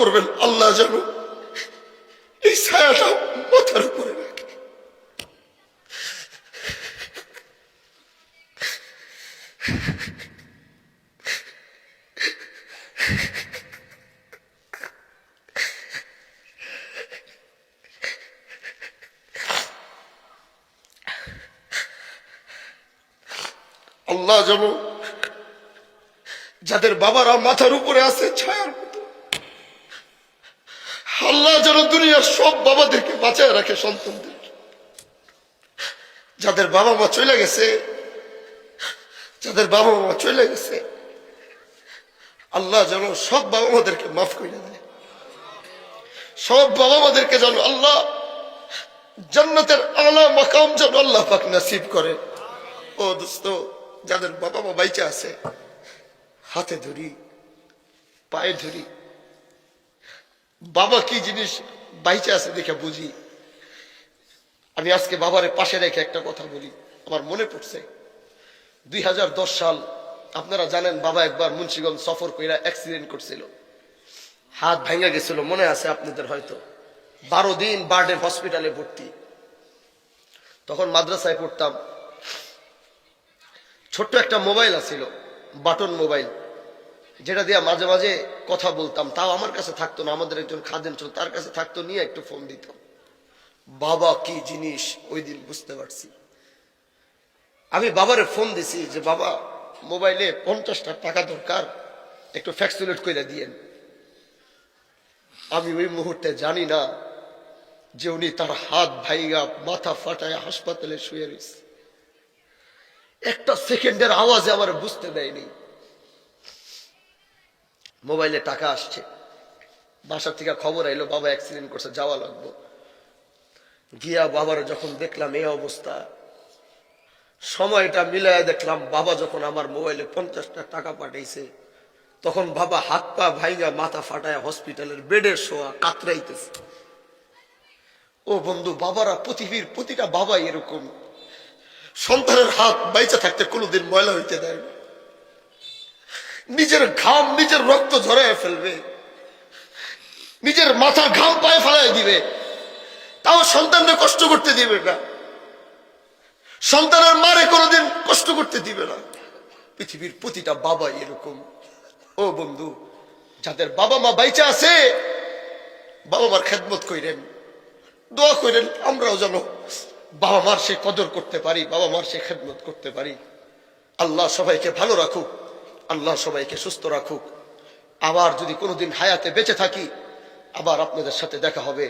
করবেন আল্লাহ যেন এই ছায়াটা মাথার উপরে রাখে। আল্লাহ যেন যাদের বাবারা মাথার উপরে আছে ছায়ার মতো, আল্লাহ যেন দুনিয়ার সব বাবাদেরকে বাঁচায় রাখে সন্তানদের। যাদের বাবা মা চলে গেছে, যাদের বাবা মা চলে গেছে, আল্লাহ যেন সব বাবা মাদেরকে মাফ করে দেয়। সব বাবা মাদেরকে যেন আল্লাহ জান্নাতের আলা মাকাম যেন আল্লাহ পাক নসিব করে। ও দোস্ত, যাদের বাবা মা বাইচা আছে, হাতে ধরি, পায়ে ধরি, বাবা কি জিনিস বাইচা আছে দেখে বুঝি। আমি আজকে বাবারে পাশে রেখে একটা কথা বলি, আমার মনে পড়ছে 2010 সাল, আপনারা জানেন বাবা একবার মুন্সিগঞ্জ সফর কইরা অ্যাক্সিডেন্ট করছিল, হাত ভাঙা গেছিল, মনে আছে আপনাদের হয়তো। 12 দিন বার্ডের হসপিটালে ভর্তি। তখন মাদ্রাসায় পড়তাম, ছোট্ট একটা মোবাইল আছিল, বাটন মোবাইল, যেটা দিয়ে মাঝে মাঝে কথা বলতাম। তাও আমার কাছে থাকতো না, আমাদের একজন খাদেম ছিল, তার কাছে থাকতো, নিয়ে একটু ফোন দিতাম। বাবা কি জিনিস ওই দিন বুঝতে পারছি। আমি বাবারে ফোন দিছি যে বাবা মোবাইলে 50টা টাকা দরকার, একটু ফ্যাক্সুলেট করে দিয়েন। আমি ওই মুহূর্তে জানি না যে উনি তার হাত ভাইগা মাথা ফাটায় হাসপাতালে শুয়ে রয়েছে। একটা সেকেন্ডের আওয়াজে আমার বুঝতে দেয়নি। মোবাইলে টাকা আসছে, বাসার থেকে খবর আইলো বাবা অ্যাক্সিডেন্ট করছে, যাওয়া লাগবো। গিয়া বাবার যখন দেখলাম এই অবস্থা, সময়টা মিলায় দেখলাম বাবা যখন আমার মোবাইলে 50টা টাকা পাঠাইছে, তখন বাবা হাত পা ভাইগা মাথা ফাটায় হসপিটালের বেডের শোয়া কাতরাইতেছে। ও বন্ধু, বাবারা পৃথিবীর প্রতিটা বাবাই এরকম, সন্তানের হাত বাইচা থাকতে কোনোদিন ময়লা হইতে দেয় না। নিজের ঘাম নিজের রক্ত ঝরায় ফেলবে, নিজের মাথার ঘাম পায়ে ফেলাই দিবে, তাও সন্তানকে কষ্ট করতে দিবে না, সন্তানের মারে কোনোদিন কষ্ট করতে দিবে না। পৃথিবীর প্রতিটা বাবাই এরকম। ও বন্ধু, যাদের বাবা মা বাইচা আছে, বাবা মার খেদমত কইরেন, দোয়া করেন, আমরাও যেন বাবা মার সে কদর করতে পারি, বাবা মার সে খেদমত করতে পারি। আল্লাহ সবাইকে ভালো রাখুক, আল্লাহ সবাইকে সুস্থ রাখুক। আবার যদি কোনোদিন হায়াতে বেঁচে থাকি, আবার আপনাদের সাথে দেখা হবে।